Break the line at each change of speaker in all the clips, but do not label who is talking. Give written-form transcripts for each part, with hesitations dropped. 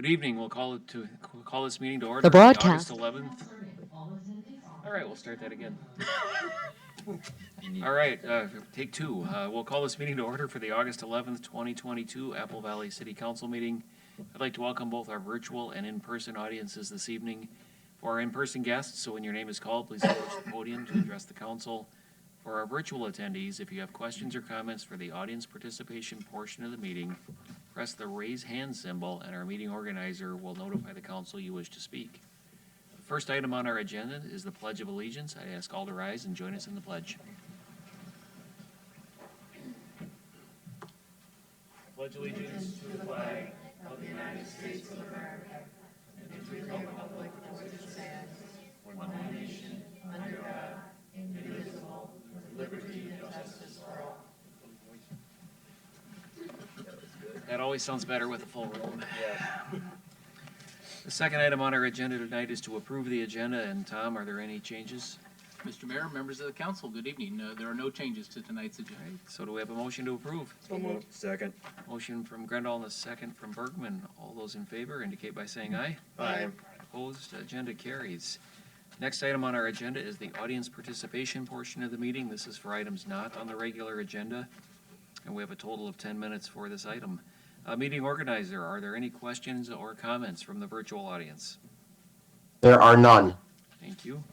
evening. We'll call this meeting to order.
The broadcast.
August 11th. All right, we'll start that again. All right, take two. We'll call this meeting to order for the August 11th, 2022 Apple Valley City Council meeting. I'd like to welcome both our virtual and in-person audiences this evening. For our in-person guests, so when your name is called, please approach the podium to address the council. For our virtual attendees, if you have questions or comments for the audience participation portion of the meeting, press the raise hand symbol and our meeting organizer will notify the council you wish to speak. The first item on our agenda is the Pledge of Allegiance. I ask all to rise and join us in the pledge. I pledge allegiance to the flag of the United States of America and to the republic for which it stands, one nation, under God, indivisible, with liberty and justice for all. That always sounds better with a full room. Yeah. The second item on our agenda tonight is to approve the agenda. And Tom, are there any changes?
Mr. Mayor, members of the council, good evening. There are no changes to tonight's agenda.
Right, so do we have a motion to approve?
So moved. Second.
Motion from Grendel and a second from Bergman. All those in favor indicate by saying aye.
Aye.
Opposed, agenda carries. Next item on our agenda is the audience participation portion of the meeting. This is for items not on the regular agenda, and we have a total of 10 minutes for this item. Meeting organizer, are there any questions or comments from the virtual audience?
There are none.
Thank you.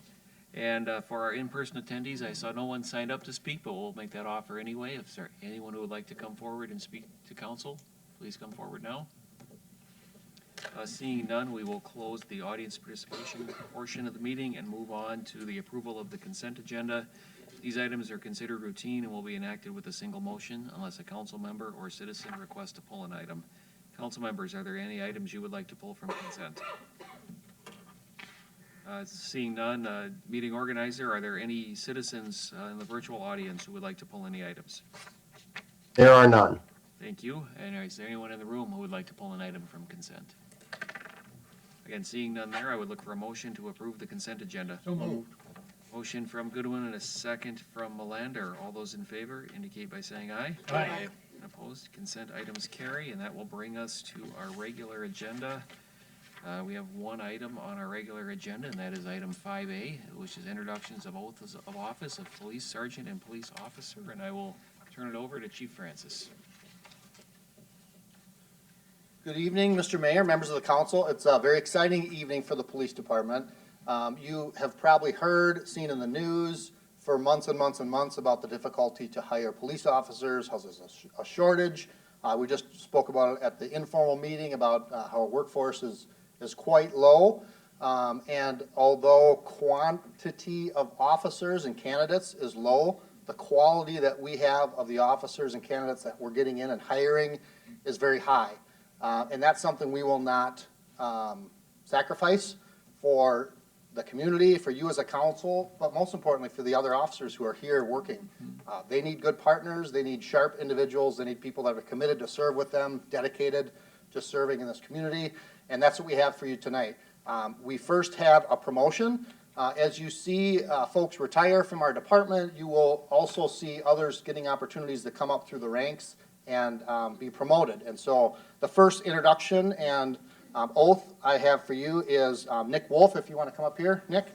And for our in-person attendees, I saw no one signed up to speak, but we'll make that offer anyway. If there's anyone who would like to come forward and speak to council, please come forward now. Seeing none, we will close the audience participation portion of the meeting and move on to the approval of the consent agenda. These items are considered routine and will be enacted with a single motion unless a council member or citizen requests to pull an item. Council members, are there any items you would like to pull from consent? Seeing none, meeting organizer, are there any citizens in the virtual audience who would like to pull any items?
There are none.
Thank you. And is there anyone in the room who would like to pull an item from consent? Again, seeing none there, I would look for a motion to approve the consent agenda.
So moved.
Motion from Goodwin and a second from Melander. All those in favor indicate by saying aye.
Aye.
Opposed, consent items carry, and that will bring us to our regular agenda. We have one item on our regular agenda, and that is item 5A, which is introductions of oaths of office of police sergeant and police officer, and I will turn it over to Chief Francis.
Good evening, Mr. Mayor, members of the council. It's a very exciting evening for the police department. You have probably heard, seen in the news for months and months and months about the difficulty to hire police officers, how there's a shortage. We just spoke about it at the informal meeting about how our workforce is quite low. And although quantity of officers and candidates is low, the quality that we have of the officers and candidates that we're getting in and hiring is very high. And that's something we will not sacrifice for the community, for you as a council, but most importantly for the other officers who are here working. They need good partners, they need sharp individuals, they need people that are committed to serve with them, dedicated to serving in this community, and that's what we have for you tonight. We first have a promotion. As you see folks retire from our department, you will also see others getting opportunities to come up through the ranks and be promoted. And so the first introduction and oath I have for you is Nick Wolf, if you want to come up here. Nick.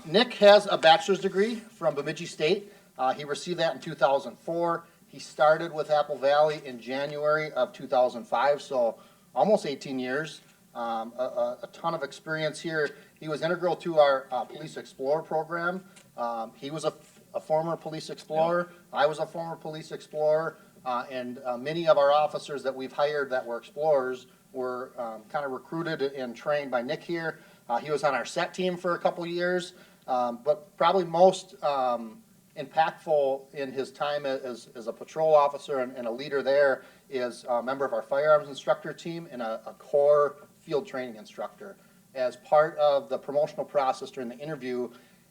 Nick has a bachelor's degree from Bemidji State. He received that in 2004. He started with Apple Valley in January of 2005, so almost 18 years. A ton of experience here. He was integral to our Police Explorer program. He was a former police explorer. I was a former police explorer. And many of our officers that we've hired that were explorers were kind of recruited and trained by Nick here. He was on our set team for a couple years, but probably most impactful in his time as a patrol officer and a leader there is a member of our firearms instructor team and a core field training instructor. As part of the promotional process during the interview,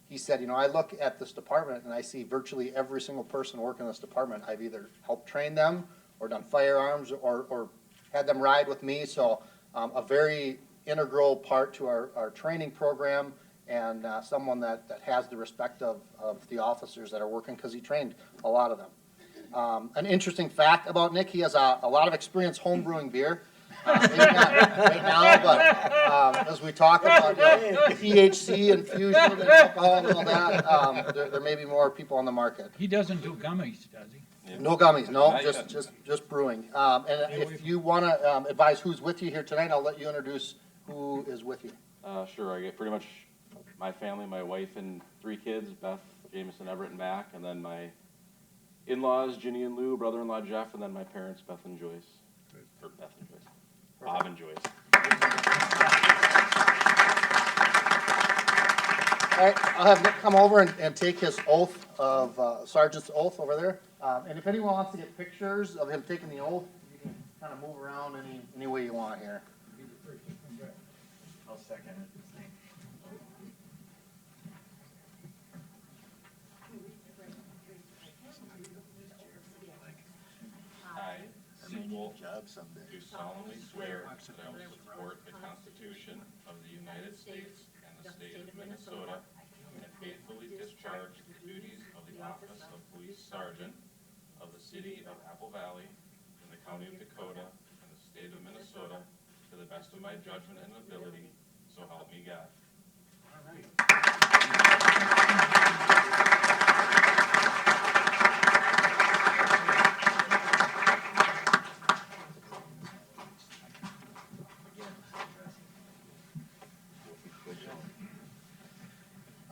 he said, I look at this department and I see virtually every single person working in this department. I've either helped train them or done firearms or had them ride with me. So a very integral part to our training program and someone that has the respect of the officers that are working because he trained a lot of them. An interesting fact about Nick, he has a lot of experience home brewing beer. Maybe not right now, but as we talk about THC infusion and alcohol and all that, there may be more people on the market.
He doesn't do gummies, does he?
No gummies, no,
Not yet.
just brewing. And if you want to advise who's with you here tonight, I'll let you introduce who is with you.
Sure, I get pretty much my family, my wife and 3 kids, Beth, Jameson, Everett, and Mac, and then my in-laws, Ginny and Lou, brother-in-law Jeff, and then my parents, Beth and Joyce. Or Beth and Joyce. Bob and Joyce.
All right, I'll have Nick come over and take his oath of, sergeant's oath over there. And if anyone wants to get pictures of him taking the oath, you can kind of move around any way you want here.
I'll second it.
I, Saholt, do solemnly swear that I will support the Constitution of the United States and the state of Minnesota, and faithfully discharge the duties of the office of Police Sergeant of the city of Apple Valley in the county of Dakota and the state of Minnesota to the best of my judgment and ability, so help me God.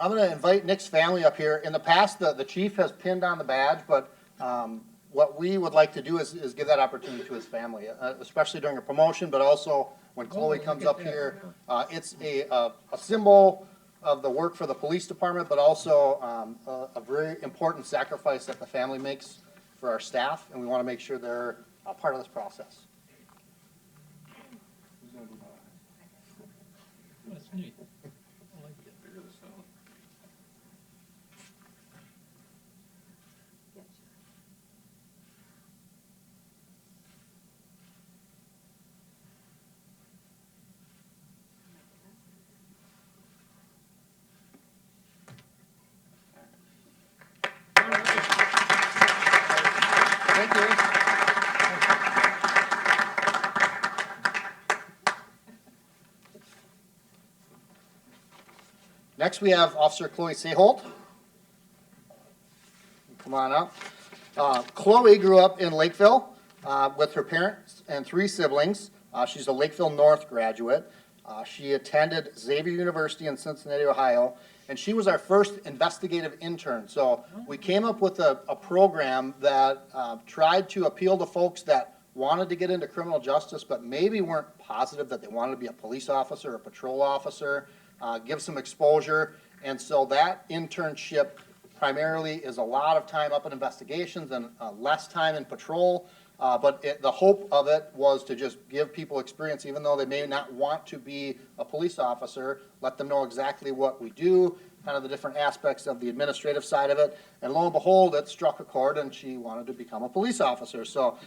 I'm going to invite Nick's family up here. In the past, the chief has pinned on the badge, but what we would like to do is give that opportunity to his family, especially during a promotion, but also when Chloe comes up here. It's a symbol of the work for the police department, but also a very important sacrifice that the family makes for our staff, and we want to make sure they're a part of this process.
That's neat. I like that.
Thank you. Next, we have Officer Chloe Saholt. Come on up. Chloe grew up in Lakeville with her parents and 3 siblings. She's a Lakeville North graduate. She attended Xavier University in Cincinnati, Ohio, and she was our first investigative intern. So we came up with a program that tried to appeal to folks that wanted to get into criminal justice, but maybe weren't positive that they wanted to be a police officer or a patrol officer, give some exposure. And so that internship primarily is a lot of time up in investigations and less time in patrol. But the hope of it was to just give people experience, even though they may not want to be a police officer, let them know exactly what we do, kind of the different aspects of the administrative side of it. And lo and behold, it struck a chord and she wanted to become a police officer. So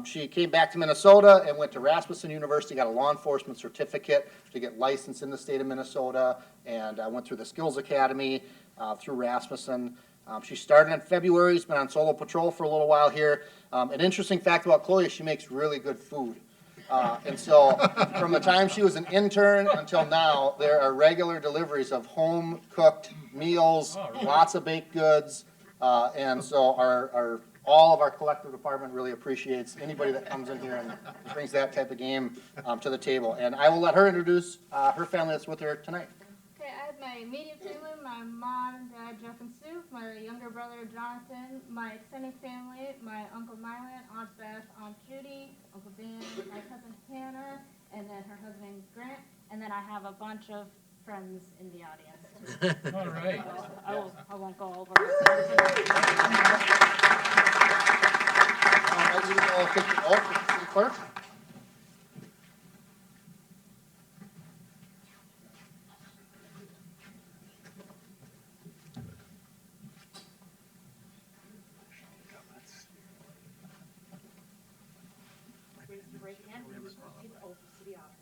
she came back to Minnesota and went to Rasmussen University, got a law enforcement certificate to get licensed in the state of Minnesota, and went through the Skills Academy through Rasmussen. She started in February, has been on solo patrol for a little while here. An interesting fact about Chloe is she makes really good food. And so from the time she was an intern until now, there are regular deliveries of home-cooked meals, lots of baked goods. And so all of our collective department really appreciates anybody that comes in here and brings that type of game to the table. And I will let her introduce her family that's with her tonight.
Okay, I have my immediate family, my mom and dad, Jeff and Sue, my younger brother, Jonathan, my extended family, my Uncle Mylan, Aunt Beth, Aunt Judy, Uncle Dan, my cousin Hannah, and then her husband Grant, and then I have a bunch of friends in the audience.
All right.
So I won't go over.
You will take the oath with the city clerk.
Raise your right hand and repeat the oath of city office.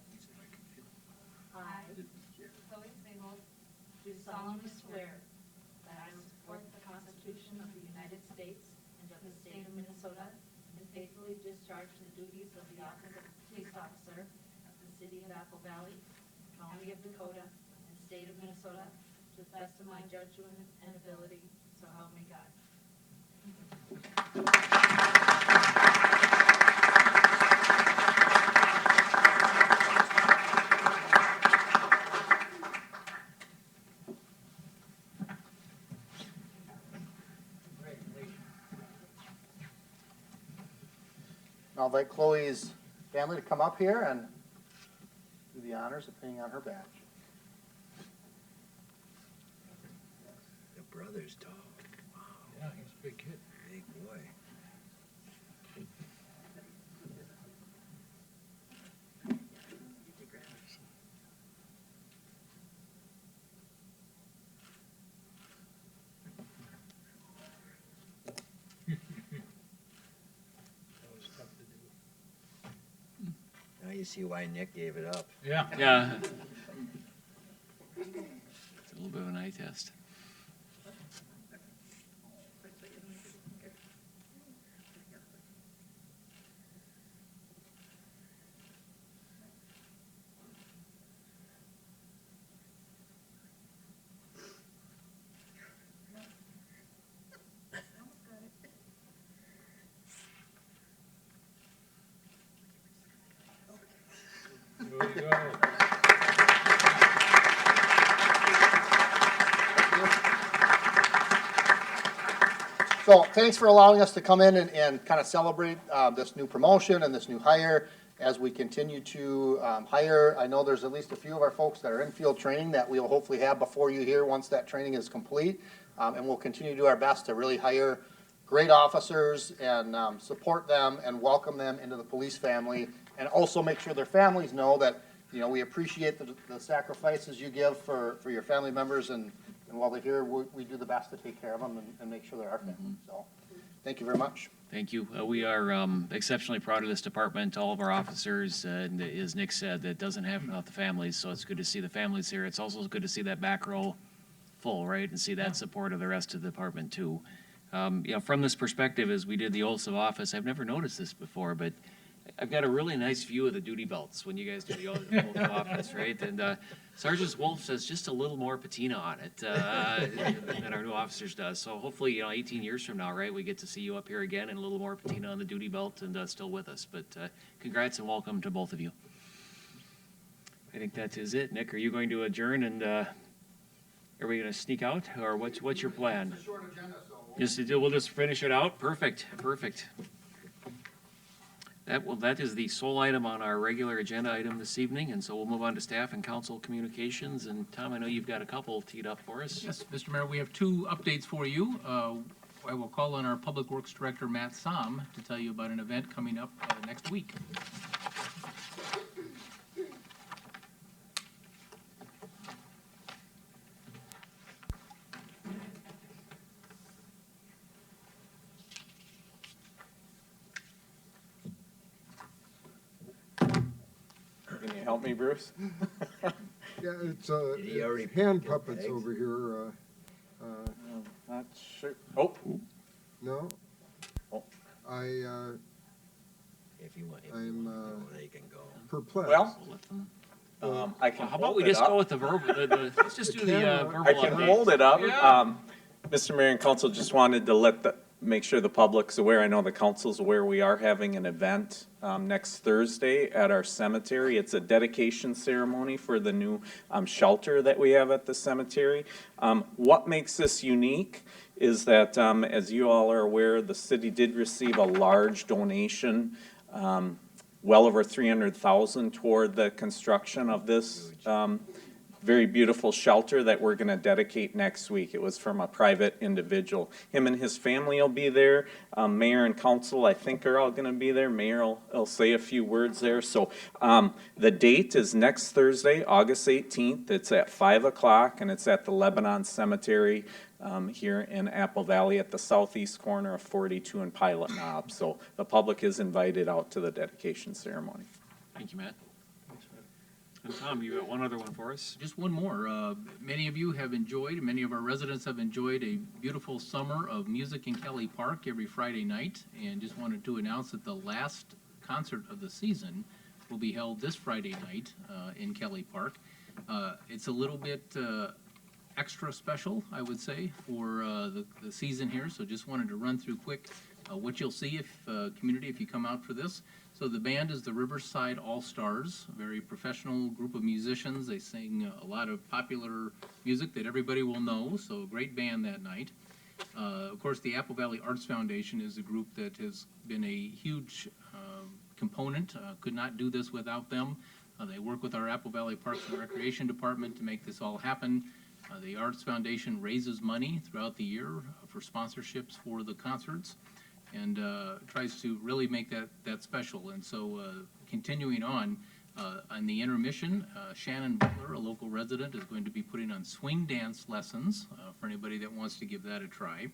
I, Chloe Saholt, do solemnly swear that I will support the Constitution of the United States and of the state of Minnesota, and faithfully discharge the duties of the office of police officer of the city of Apple Valley, county of Dakota, and state of Minnesota, to the best of my judgment and ability, so help me God.
I'll invite Chloe's family to come up here and do the honors of putting on her badge.
The brother's tall.
Yeah, he's a big kid.
Big boy.
That was tough to do.
Now you see why Nick gave it up.
Yeah.
Yeah. It's a little bit of an eye test.
There you go.
So thanks for allowing us to come in and kind of celebrate this new promotion and this new hire as we continue to hire. I know there's at least a few of our folks that are in field training that we'll hopefully have before you here once that training is complete. And we'll continue to do our best to really hire great officers and support them and welcome them into the police family. And also make sure their families know that, you know, we appreciate the sacrifices you give for your family members. And while they're here, we do the best to take care of them and make sure they're our family. So, thank you very much.
Thank you. We are exceptionally proud of this department, all of our officers, and as Nick said, that doesn't happen without the families, so it's good to see the families here. It's also good to see that back row full, right, and see that support of the rest of the department, too. You know, from this perspective, as we did the oaths of office, I've never noticed this before, but I've got a really nice view of the duty belts when you guys do the oath of office, right? And Sergeant Wolf says just a little more patina on it than our new officers does. So hopefully, you know, 18 years from now, right, we get to see you up here again and a little more patina on the duty belt and still with us. But congrats and welcome to both of you. I think that is it. Nick, are you going to adjourn and are we going to sneak out or what's your plan?
It's a short agenda, so
We'll just finish it out. Perfect. That is the sole item on our regular agenda item this evening, and so we'll move on to staff and council communications. And Tom, I know you've got a couple teed up for us.
Yes, Mr. Mayor, we have two updates for you. I will call on our Public Works Director, Matt Som, to tell you about an event coming up next week.
Can you help me, Bruce?
Yeah, it's
He already
hand
killed
puppets
pigs.
over here.
Not sure. Oh,
No?
Oh.
If you want,
I'm,
they can go.
Perplexed.
well,
We'll let them-
I can
How about
hold
we
it
just
up.
go with the verbal, let's just do the verbal
I can
update.
hold it up.
Yeah.
Mr. Mayor and Council, just wanted to make sure the public's aware. I know the council's aware we are having an event next Thursday at our cemetery. It's a dedication ceremony for the new shelter that we have at the cemetery. What makes this unique is that, as you all are aware, the city did receive a large donation, well over 300,000 toward the construction of this very beautiful shelter that we're going to dedicate next week. It was from a private individual. Him and his family will be there. Mayor and council, I think, are all going to be there. Mayor will say a few words there. So the date is next Thursday, August 18th. It's at 5 o'clock, and it's at the Lebanon Cemetery here in Apple Valley at the southeast corner of 42 and Pilot Knob. So the public is invited out to the dedication ceremony.
Thank you, Matt. And Tom, you got one other one for us?
Just one more. Many of you have enjoyed, many of our residents have enjoyed a beautiful summer of music in Kelly Park every Friday night. And just wanted to announce that the last concert of the season will be held this Friday night in Kelly Park. It's a little bit extra special, I would say, for the season here, so just wanted to run through quick what you'll see community, if you come out for this. So the band is the Riverside All-Stars, a very professional group of musicians. They sing a lot of popular music that everybody will know, so a great band that night. Of course, the Apple Valley Arts Foundation is a group that has been a huge component. Could not do this without them. They work with our Apple Valley Parks and Recreation Department to make this all happen. The Arts Foundation raises money throughout the year for sponsorships for the concerts, and tries to really make that special. And so continuing on the intermission, Shannon Butler, a local resident, is going to be putting on swing dance lessons for anybody that wants to give that a try.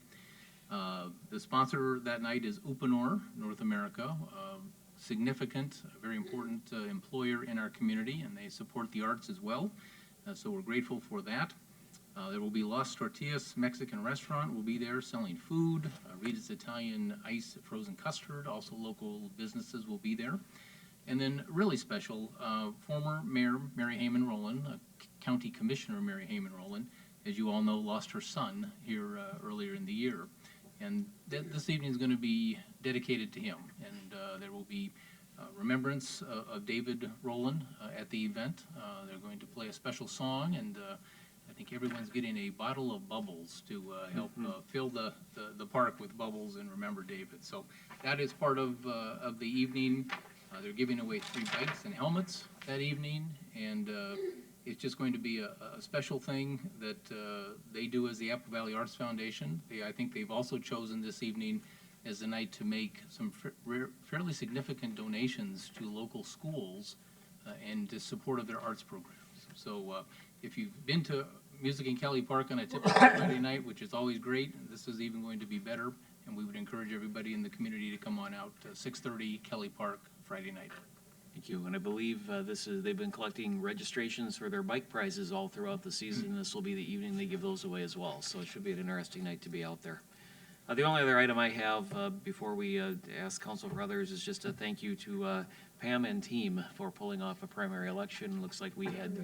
The sponsor that night is Uponor, North America, significant, very important employer in our community, and they support the arts as well. So we're grateful for that. There will be Los Tortillas Mexican restaurant will be there selling food. Rita's Italian ice frozen custard, also local businesses will be there. And then really special, former Mayor Mary Heyman Rowland, County Commissioner Mary Heyman Rowland, as you all know, lost her son here earlier in the year. And this evening is going to be dedicated to him. And there will be remembrance of David Rowland at the event. They're going to play a special song, and I think everyone's getting a bottle of bubbles to help fill the park with bubbles and remember David. So that is part of the evening. They're giving away 3 bikes and helmets that evening, and it's just going to be a special thing that they do as the Apple Valley Arts Foundation. I think they've also chosen this evening as the night to make some fairly significant donations to local schools and to support of their arts programs. So if you've been to music in Kelly Park on a typical Friday night, which is always great, this is even going to be better, and we would encourage everybody in the community to come on out to 6:30 Kelly Park Friday night.
Thank you, and I believe they've been collecting registrations for their bike prizes all throughout the season. This will be the evening they give those away as well, so it should be an interesting night to be out there. The only other item I have before we ask council for others is just a thank you to Pam and team for pulling off a primary election. Looks like we had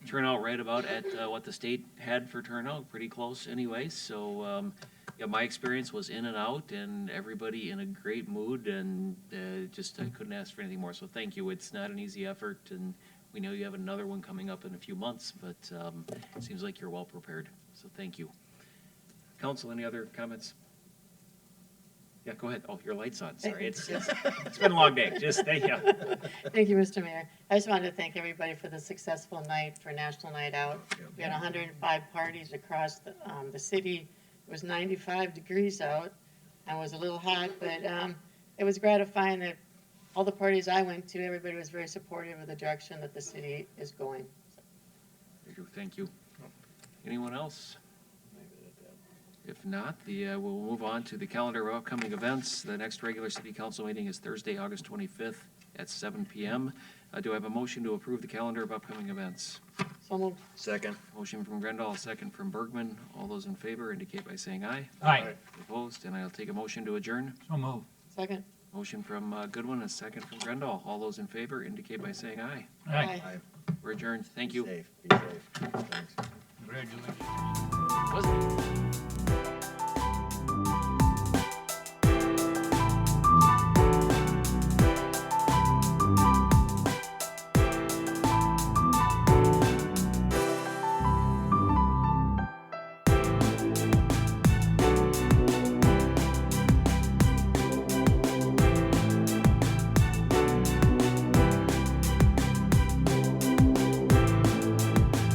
turnout right about at what the state had for turnout, pretty close anyway. So yeah, my experience was in and out, and everybody in a great mood, and just couldn't ask for anything more. So thank you. It's not an easy effort, and we know you have another one coming up in a few months, but it seems like you're well prepared. So thank you. Council, any other comments? Yeah, go ahead. Oh, your light's on. Sorry, it's been a long day. Just thank you.
Thank you, Mr. Mayor. I just wanted to thank everybody for the successful night for National Night Out. We had 105 parties across the city. It was 95 degrees out and was a little hot, but it was gratifying that all the parties I went to, everybody was very supportive of the direction that the city is going.
Thank you. Anyone else? If not, we'll move on to the calendar of upcoming events. The next regular city council meeting is Thursday, August 25th at 7 p.m. Do I have a motion to approve the calendar of upcoming events?
So moved.
Second.
Motion from Grendall, second from Bergman. All those in favor indicate by saying aye.
Aye.
Opposed, and I'll take a motion to adjourn.
So move.
Second.
Motion from Goodwin, a second from Grendall. All those in favor indicate by saying aye.
Aye.
We're adjourned. Thank you.
Safe. Be safe. Thanks.
Congratulations.
Was it?